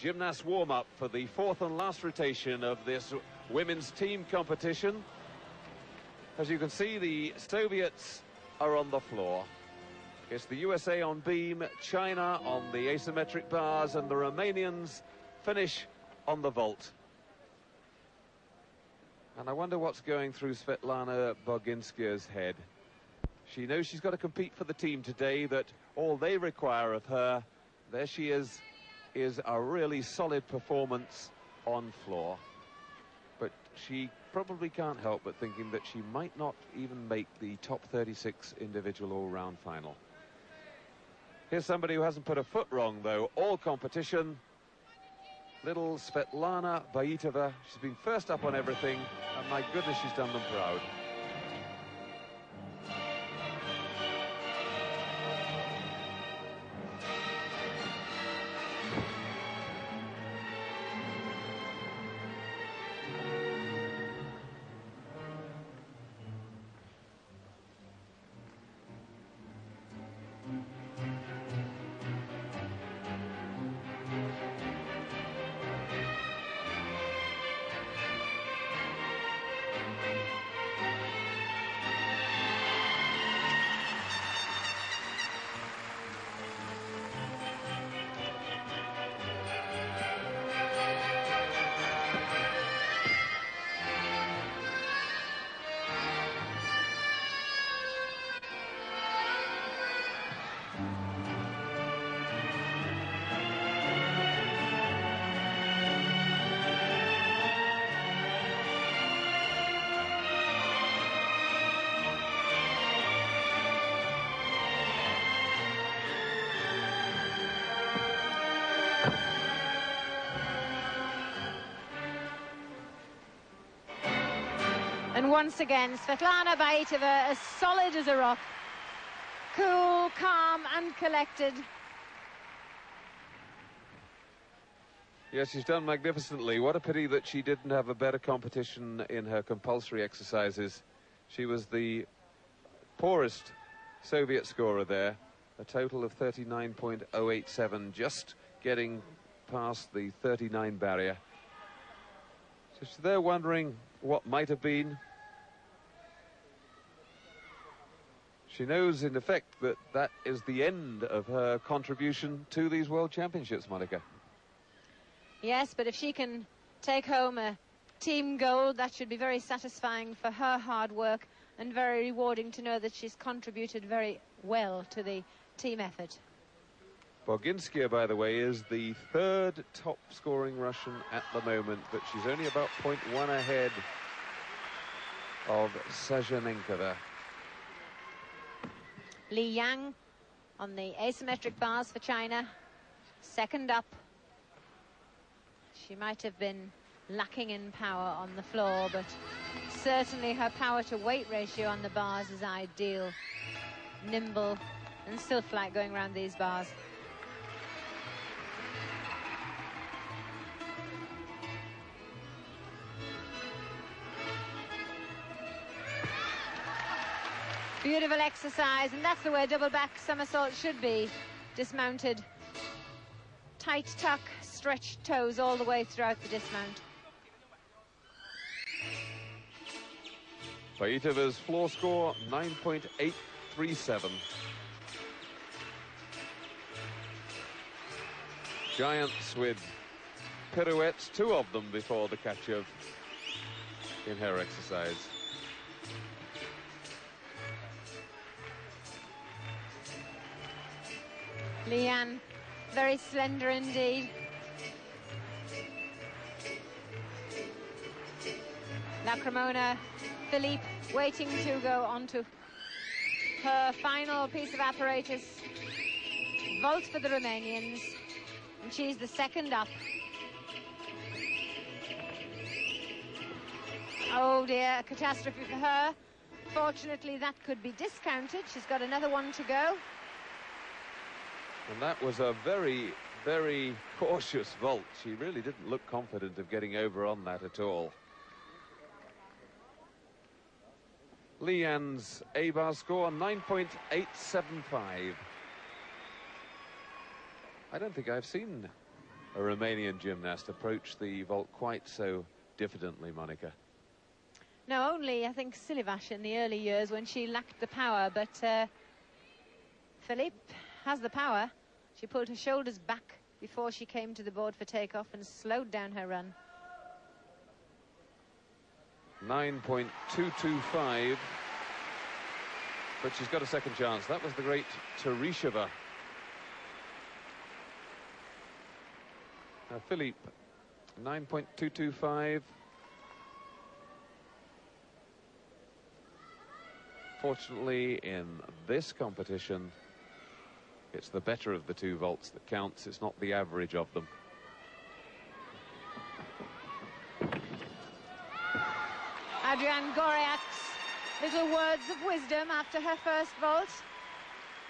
gymnast warm-up for the fourth and last rotation of this women's team competition. As you can see, the Soviets are on the floor. It's the USA on beam, China on the asymmetric bars, and the Romanians finish on the vault. And I wonder what's going through Svetlana Boginskia's head. She knows she's got to compete for the team today, that all they require of her, there she is a really solid performance on floor. But she probably can't help but thinking that she might not even make the top 36 individual all-round final. Here's somebody who hasn't put a foot wrong, though, all competition. Little Svetlana Baitova. She's been first up on everything, and my goodness, she's done them proud. And once again, Svetlana Baitova, as solid as a rock, cool, calm and collected. Yes, she's done magnificently. What a pity that she didn't have a better competition in her compulsory exercises. She was the poorest Soviet scorer there, a total of 39.087, just getting past the 39 barrier. So she's there wondering what might have been. She knows, in effect, that that is the end of her contribution to these World Championships, Monica. Yes, but if she can take home a team gold, that should be very satisfying for her hard work and very rewarding to know that she's contributed very well to the team effort. Boginskia, by the way, is the third top-scoring Russian at the moment, but she's only about 0.1 ahead of Sazhanenkova. Li Yang on the asymmetric bars for China, second up. She might have been lacking in power on the floor, but certainly her power-to-weight ratio on the bars is ideal. Nimble and sylph-like going around these bars. Beautiful exercise, and that's the way double back somersault should be. Dismounted, tight tuck, stretched toes all the way throughout the dismount. Baitova's floor score, 9.837. Giants with pirouettes, two of them before the catch-of in her exercise. Lian, very slender indeed. La Cremona, Philippe, waiting to go on to her final piece of apparatus. Vault for the Romanians, and she's the second up. Oh dear, a catastrophe for her. Fortunately, that could be discounted. She's got another one to go. And that was a very, very cautious vault. She really didn't look confident of getting over on that at all. Lian's A-bar score, 9.875. I don't think I've seen a Romanian gymnast approach the vault quite so diffidently, Monica. No, only, I think, Silivash in the early years when she lacked the power, but Philippe has the power. She pulled her shoulders back before she came to the board for takeoff and slowed down her run. 9.225, but she's got a second chance. That was the great Teresheva. Now, Philippe, 9.225. Fortunately, in this competition, it's the better of the two vaults that counts. It's not the average of them. Adrian Goriak's little words of wisdom after her first vault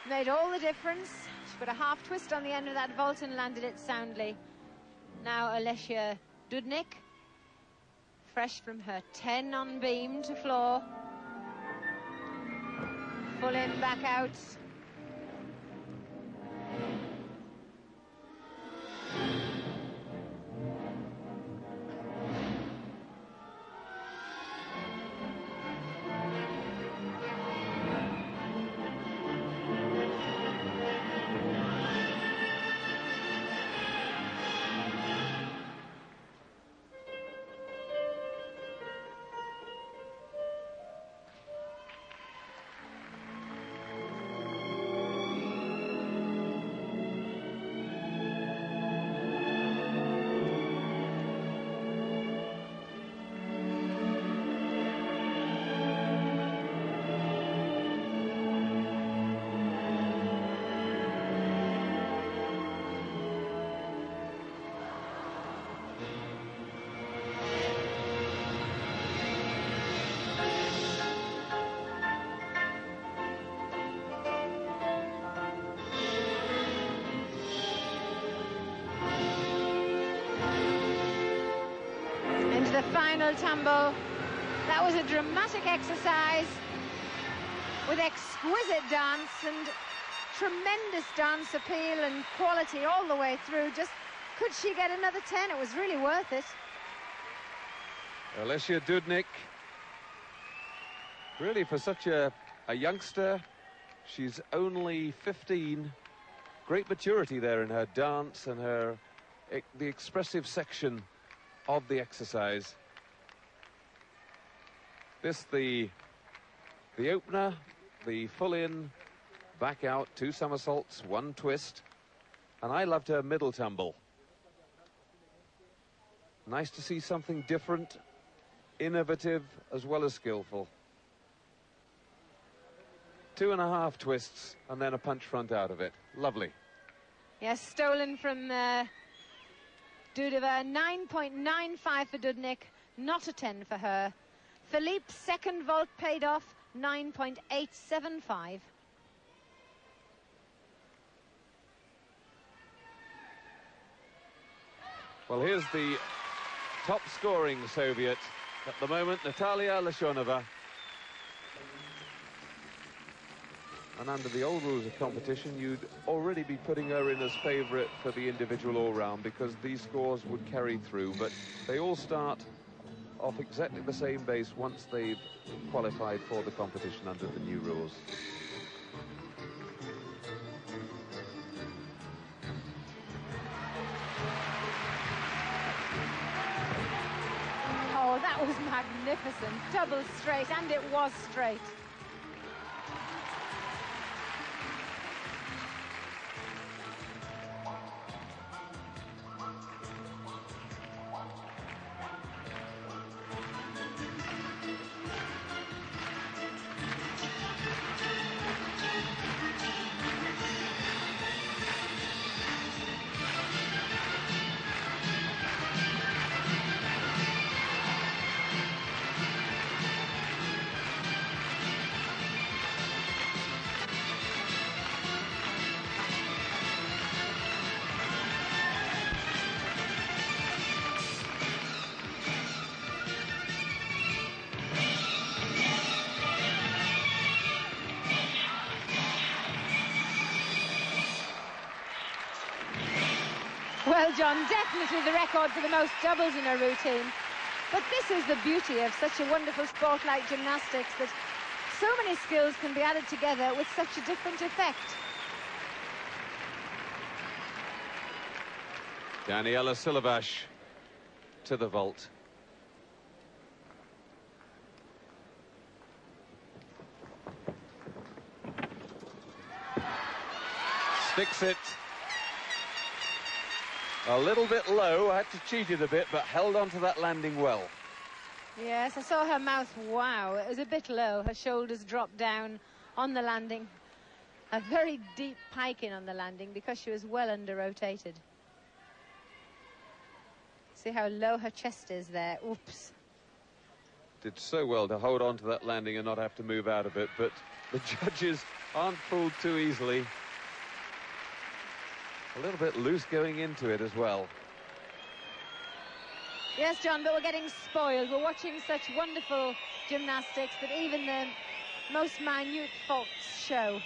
made all the difference. She put a half twist on the end of that vault and landed it soundly. Now Alessia Dudnik, fresh from her 10 on beam to floor. Full in, back out. The final tumble. That was a dramatic exercise with exquisite dance and tremendous dance appeal and quality all the way through. Just could she get another 10? It was really worth it. Alessia Dudnik, really for such a youngster, she's only 15. Great maturity there in her dance and the expressive section of the exercise. This the opener, the full in, back out, 2 somersaults, 1 twist, and I loved her middle tumble. Nice to see something different, innovative as well as skillful. 2.5 twists and then a punch front out of it. Lovely. Yes, stolen from Dudova. 9.95 for Dudnik, not a 10 for her. Philippe's second vault paid off, 9.875. Well, here's the top scoring Soviet at the moment, Natalia Leshonova. And under the old rules of competition, you'd already be putting her in as favourite for the individual all-round because these scores would carry through. But they all start off exactly the same base once they've qualified for the competition under the new rules. Oh, that was magnificent. Double straight, and it was straight. Well, John, definitely the record for the most doubles in a routine. But this is the beauty of such a wonderful sport like gymnastics, that so many skills can be added together with such a different effect. Daniela Silavash to the vault. Sticks it a little bit low, had to cheat it a bit, but held on to that landing well. Yes, I saw her mouth, wow, it was a bit low. Her shoulders dropped down on the landing. A very deep pike in on the landing because she was well under-rotated. See how low her chest is there, oops. Did so well to hold on to that landing and not have to move out of it, but the judges aren't fooled too easily. A little bit loose going into it as well. Yes, John, but we're getting spoiled. We're watching such wonderful gymnastics that even the most minute faults show.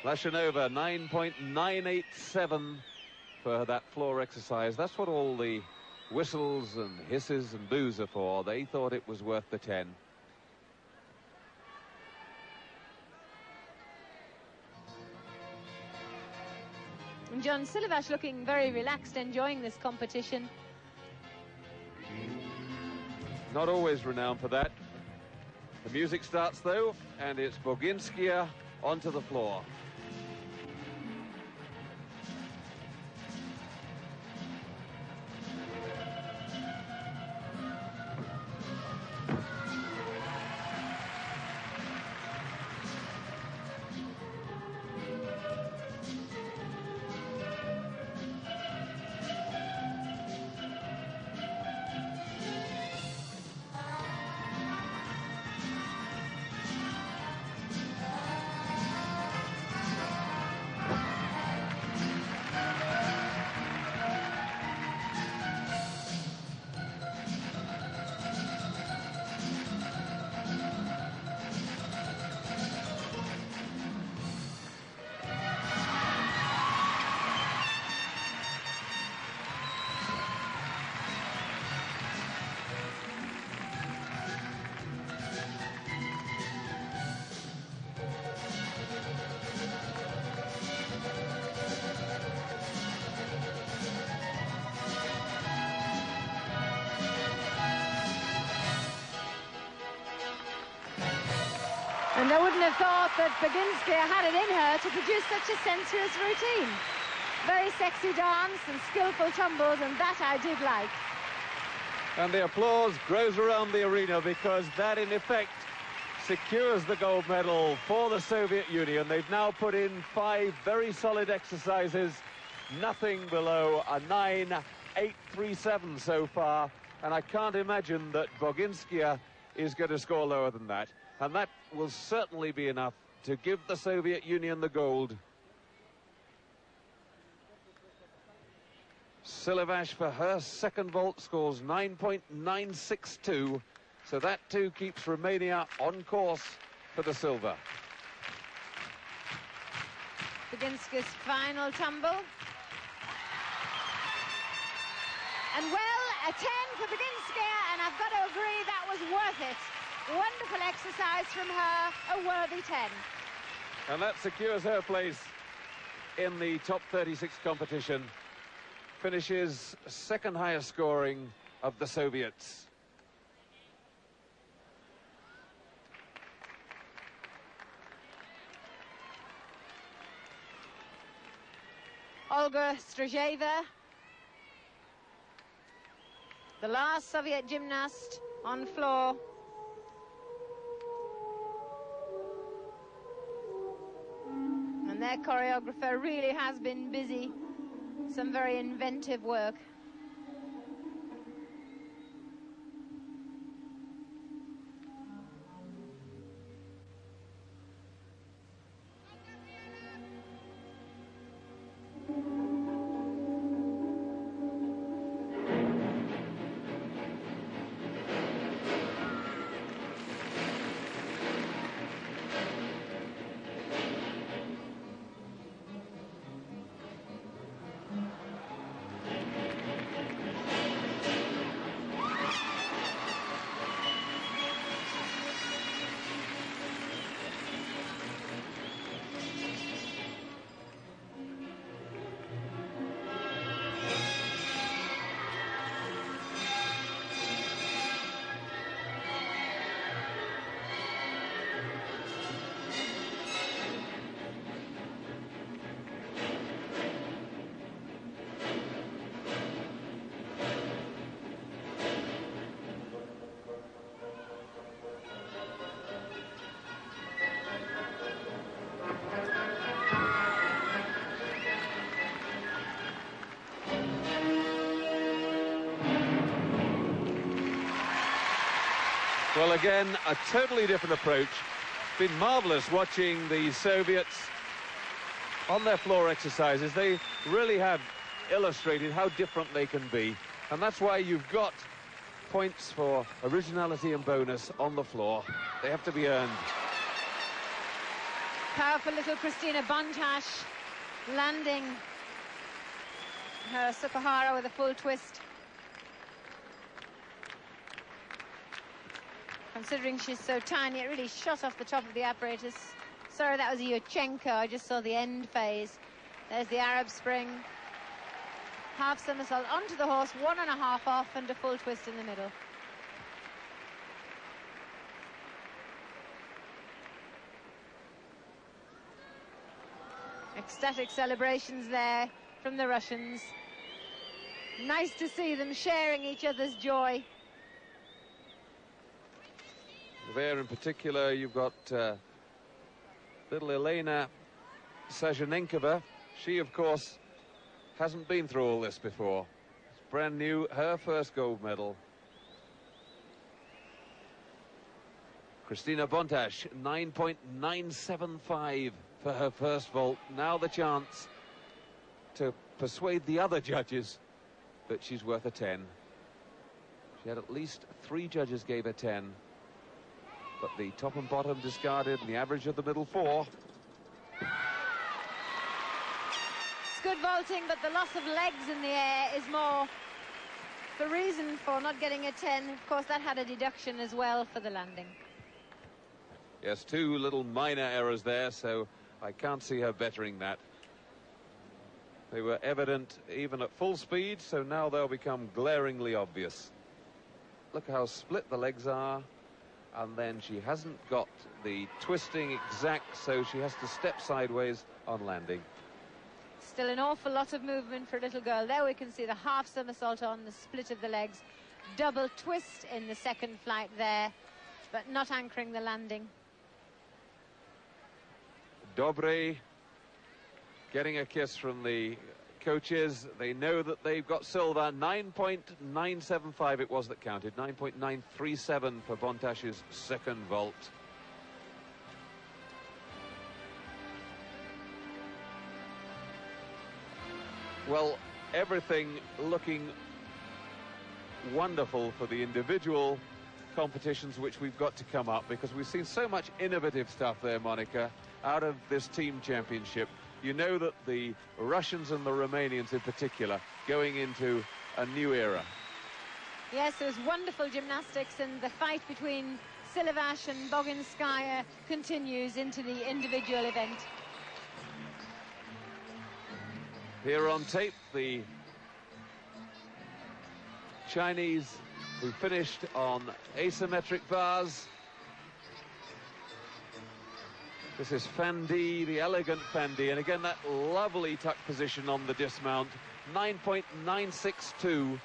Lashanova, 9.987 for that floor exercise. That's what all the whistles and hisses and boos are for. They thought it was worth the 10. And John, Silavash looking very relaxed, enjoying this competition. Not always renowned for that. The music starts though, and it's Boginskaya onto the floor. And I wouldn't have thought that Boginskaya had it in her to produce such a sensuous routine. Very sexy dance and skillful tumbles, and that I did like. And the applause grows around the arena because that, in effect, secures the gold medal for the Soviet Union. They've now put in 5 very solid exercises, nothing below a 9.837 so far. And I can't imagine that Boginskaya is going to score lower than that. And that will certainly be enough to give the Soviet Union the gold. Silavash, for her second vault, scores 9.962. So that too keeps Romania on course for the silver. Boginskaya's final tumble. And well, a 10 for Boginskaya, and I've got to agree that was worth it. Wonderful exercise from her, a worthy 10. And that secures her place in the top 36 competition. Finishes second highest scoring of the Soviets. Olga Strozheva, the last Soviet gymnast on floor. And their choreographer really has been busy. Some very inventive work. Well, again, a totally different approach. It's been marvellous watching the Soviets on their floor exercises. They really have illustrated how different they can be. And that's why you've got points for originality and bonus on the floor. They have to be earned. Powerful little Christina Bontash landing her Sukahara with a full twist. Considering she's so tiny, it really shot off the top of the apparatus. Sorry, that was a Yurchenko. I just saw the end phase. There's the Arab spring. Half somersault onto the horse, 1.5 off, and a full twist in the middle. Ecstatic celebrations there from the Russians. Nice to see them sharing each other's joy. There in particular, you've got little Elena Sajanenkova. She, of course, hasn't been through all this before. It's brand new, her first gold medal. Christina Bontash, 9.975 for her first vault. Now the chance to persuade the other judges that she's worth a 10. She had at least 3 judges gave her 10. But the top and bottom discarded, and the average of the middle 4. It's good vaulting, but the loss of legs in the air is more the reason for not getting a 10. Of course, that had a deduction as well for the landing. Yes, 2 little minor errors there, so I can't see her bettering that. They were evident even at full speed, so now they'll become glaringly obvious. Look how split the legs are. And then she hasn't got the twisting exact, so she has to step sideways on landing. Still an awful lot of movement for a little girl. There we can see the half somersault on the split of the legs. Double twist in the second flight there, but not anchoring the landing. Dobre getting a kiss from the coaches. They know that they've got silver. 9.975 it was that counted. 9.937 for Bontash's second vault. Well, everything looking wonderful for the individual competitions which we've got to come up, because we've seen so much innovative stuff there, Monica, out of this team championship. You know that the Russians and the Romanians in particular going into a new era. Yes, it was wonderful gymnastics, and the fight between Silovash and Boginskaya continues into the individual event. Here on tape, the Chinese who finished on asymmetric bars. This is Fandi, the elegant Fandi, and again that lovely tuck position on the dismount. 9.962.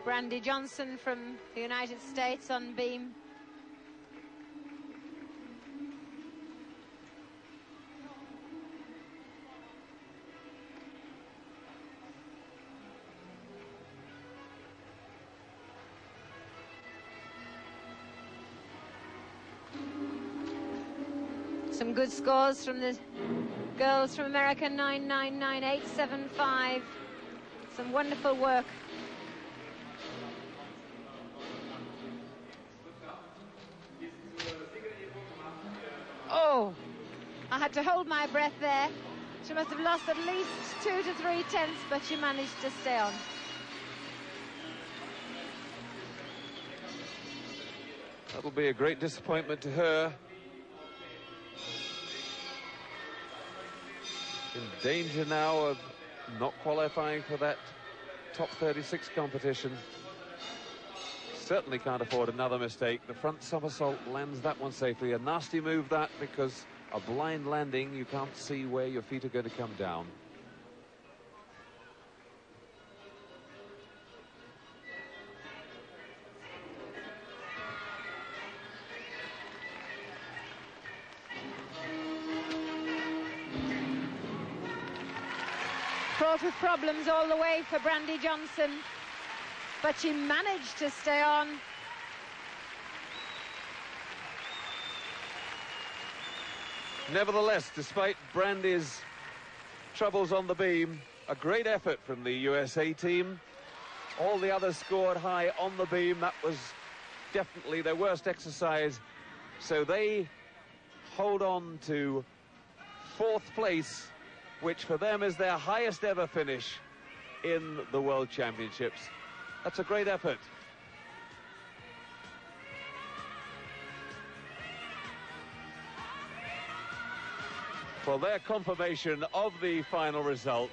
Brandy Johnson from the United States on beam. Some good scores from the girls from America, 9.99875. Some wonderful work. Oh, I had to hold my breath there. She must have lost at least 2 to 3 tenths, but she managed to stay on. That'll be a great disappointment to her. In danger now of not qualifying for that top 36 competition. Certainly can't afford another mistake. The front somersault lands that one safely. A nasty move that, because a blind landing, you can't see where your feet are going to come down. fraught with problems all the way for Brandy Johnson, but she managed to stay on. Nevertheless, despite Brandy's troubles on the beam, a great effort from the USA team. All the others scored high on the beam. That was definitely their worst exercise. So they hold on to 4th place, which for them is their highest ever finish in the World Championships. That's a great effort. For their confirmation of the final result,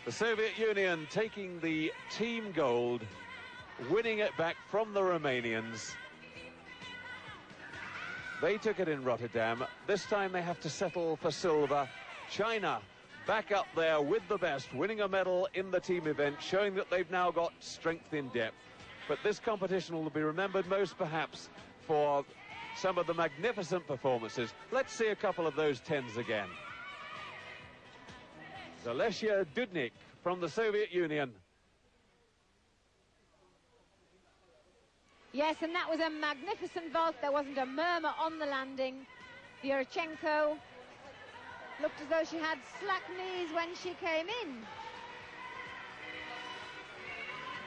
the Soviet Union taking the team gold, winning it back from the Romanians. They took it in Rotterdam. This time they have to settle for silver. China back up there with the best, winning a medal in the team event, showing that they've now got strength in depth. But this competition will be remembered most perhaps for some of the magnificent performances. Let's see a couple of those 10s again. Zalesya Dudnik from the Soviet Union. Yes, and that was a magnificent vault. There wasn't a murmur on the landing. Yurchenko looked as though she had slack knees when she came in.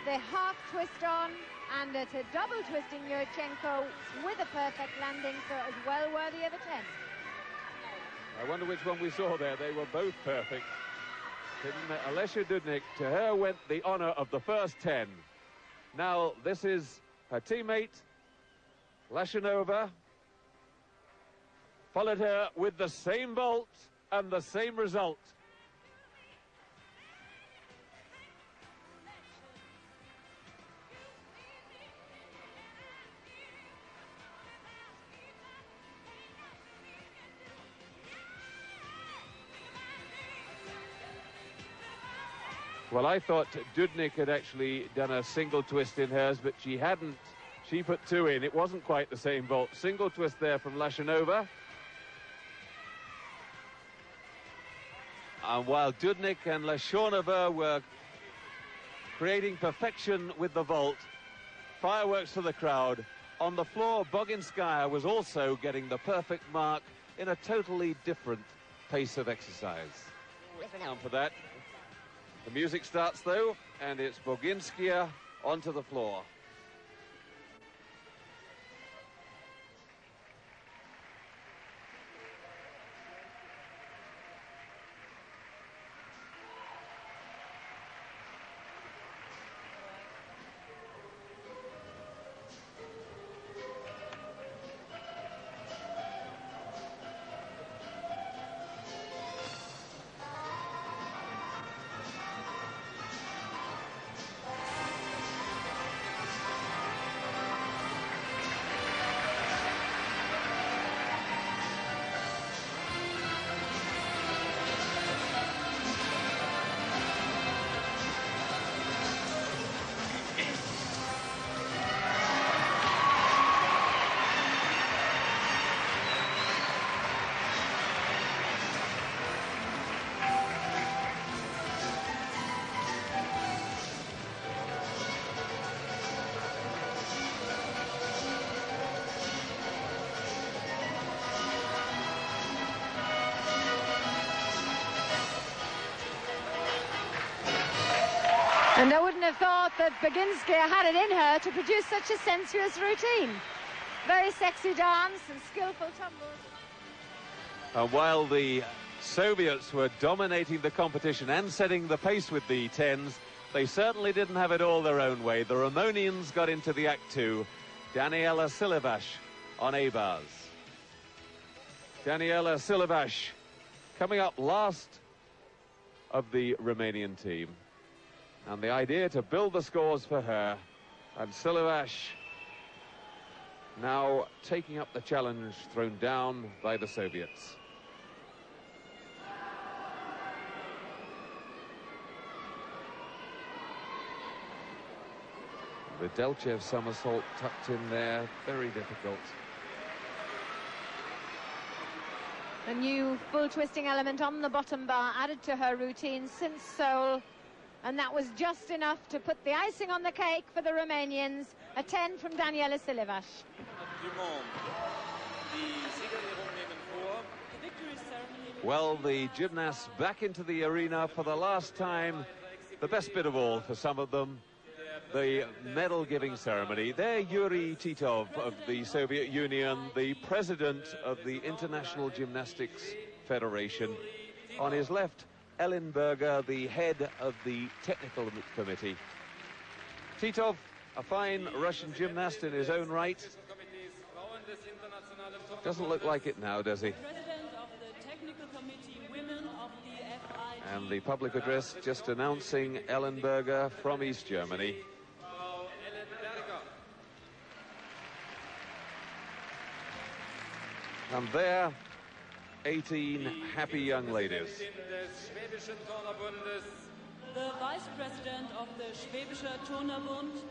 The half twist on, and it's a double twisting Yurchenko with a perfect landing, so it was well worthy of a 10. I wonder which one we saw there. They were both perfect. Zalesya Dudnik, to her went the honor of the first 10. Now this is her teammate, Lashanova, followed her with the same vault and the same result. Well, I thought Dudnik had actually done a single twist in hers, but she hadn't. She put 2 in. It wasn't quite the same vault. Single twist there from Lashanova. And while Dudnik and Lashanova were creating perfection with the vault, fireworks for the crowd. On the floor, Boginskaya was also getting the perfect mark in a totally different pace of exercise. And for that, the music starts though, and it's Boginskaya onto the floor. And I wouldn't have thought that Boginskaya had it in her to produce such a sensuous routine. Very sexy dance and skillful tumbles. And while the Soviets were dominating the competition and setting the pace with the 10s, they certainly didn't have it all their own way. The Romanians got into the act too. Daniela Silivash on A-bars. Daniela Silivash coming up last of the Romanian team. And the idea to build the scores for her. And Silivash now taking up the challenge thrown down by the Soviets. The Delchev somersault tucked in there, very difficult. A new full twisting element on the bottom bar added to her routine since Seoul. And that was just enough to put the icing on the cake for the Romanians. A 10 from Daniela Silivash. Well, the gymnasts back into the arena for the last time. The best bit of all for some of them, the medal-giving ceremony. There, Yuri Titov of the Soviet Union, the president of the International Gymnastics Federation. On his left, Ellen Berger, the head of the technical committee. Titov, a fine Russian gymnast in his own right. Doesn't look like it now, does he? And the public address just announcing Ellen Berger from East Germany. And there, 18 happy young ladies. The Vice President of the Schwäbischer Turnerbund.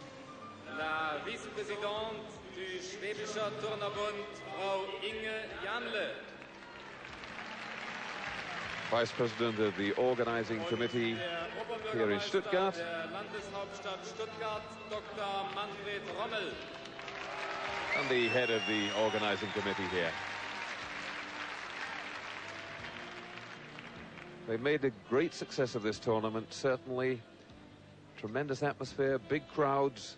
La Vice-Présidente du Schwäbischer Turnerbund, Frau Inge Janle. Vice President of the organizing committee here in Stuttgart. Landeshauptstadt Stuttgart, Dr. Manfred Rommel. And the head of the organizing committee here. They made a great success of this tournament, certainly. Tremendous atmosphere, big crowds.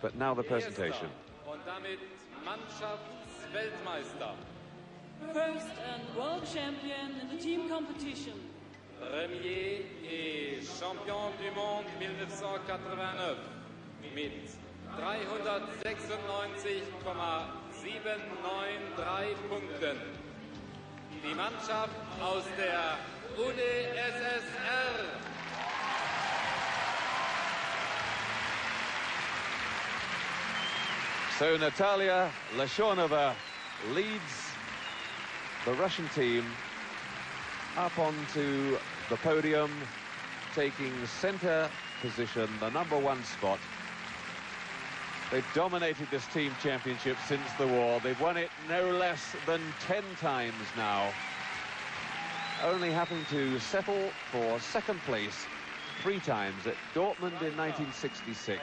But now the presentation. Und damit Mannschaftsweltmeister. First and world champion in the team competition. Premier et champion du monde 1989 mit 396,793 Punkten. Die Mannschaft aus der UdSSR. So Natalia Lashonova leads the Russian team up onto the podium, taking center position, the #1 spot. They've dominated this team championship since the war. They've won it no less than 10 times now, only having to settle for second place 3 times, at Dortmund in 1966,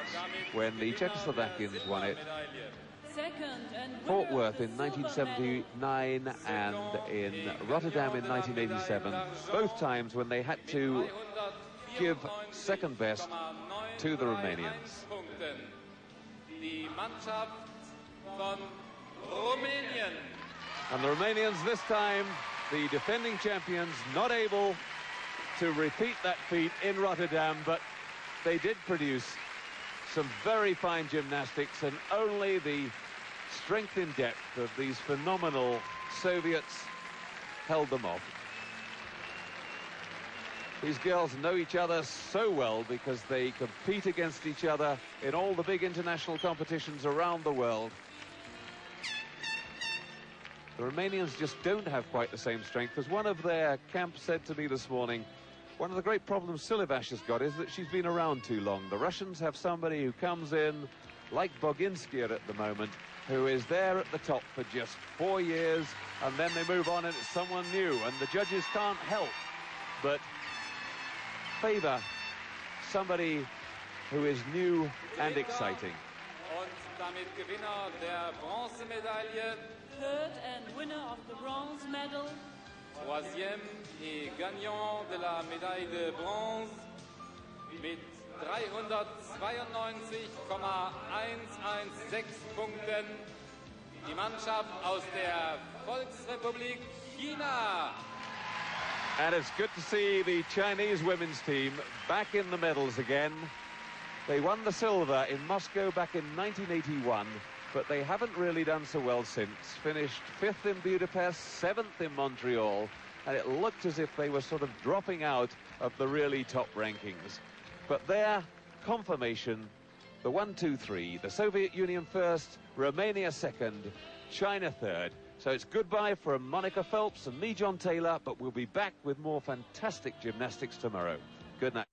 when the Czechoslovakians won it, Fort Worth in 1979, and in Rotterdam in 1987, both times when they had to give second best to the Romanians. And the Romanians this time, the defending champions, not able to repeat that feat in Rotterdam, but they did produce some very fine gymnastics, and only the strength in depth of these phenomenal Soviets held them off. These girls know each other so well because they compete against each other in all the big international competitions around the world. The Romanians just don't have quite the same strength. As one of their camp said to me this morning, one of the great problems Silivash has got is that she's been around too long. The Russians have somebody who comes in, like Boginskaya at the moment, who is there at the top for just 4 years, and then they move on and it's someone new, and the judges can't help but favor somebody who is new and exciting. Und damit Gewinner der Bronzemedaille. Third and winner of the bronze medal. Troisième et gagnant de la médaille de bronze mit 392,116 Punkten. Die Mannschaft aus der Volksrepublik China. And it's good to see the Chinese women's team back in the medals again. They won the silver in Moscow back in 1981, but they haven't really done so well since. Finished 5th in Budapest, 7th in Montreal, and it looked as if they were sort of dropping out of the really top rankings. But their confirmation, the 1, 2, 3, the Soviet Union first, Romania second, China third. So it's goodbye from Monica Phelps and me, John Taylor, but we'll be back with more fantastic gymnastics tomorrow. Good night.